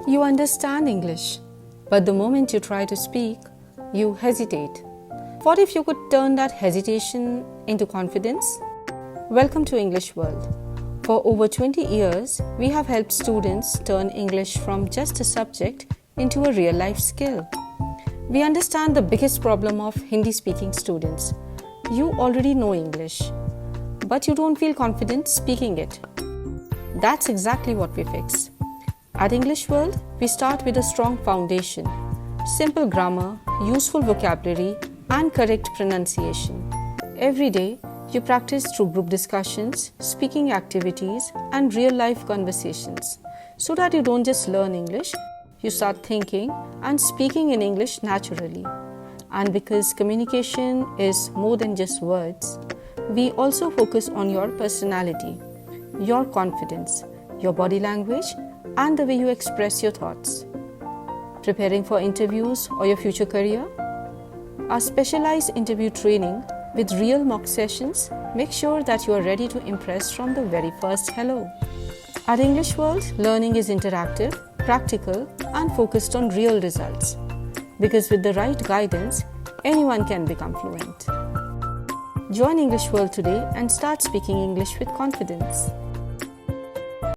You understand English, but the moment you try to speak, you hesitate. What if you could turn that hesitation into confidence? Welcome to English World. For over 20 years, we have helped students turn English from just a subject into a real-life skill. We understand the biggest problem of Hindi-speaking students. You already know English, but you don't feel confident speaking it. That's exactly what we fix. At English World, we start with a strong foundation, simple grammar, useful vocabulary, and correct pronunciation. Every day, you practice through group discussions, speaking activities, and real-life conversations, so that you don't just learn English, you start thinking and speaking in English naturally. And because communication is more than just words, we also focus on your personality, your confidence, your body language, and the way you express your thoughts. Preparing for interviews or your future career? Our specialized interview training with real mock sessions make sure that you are ready to impress from the very first hello. At English World, learning is interactive, practical, and focused on real results. Because with the right guidance, anyone can become fluent. Join English World today and start speaking English with confidence.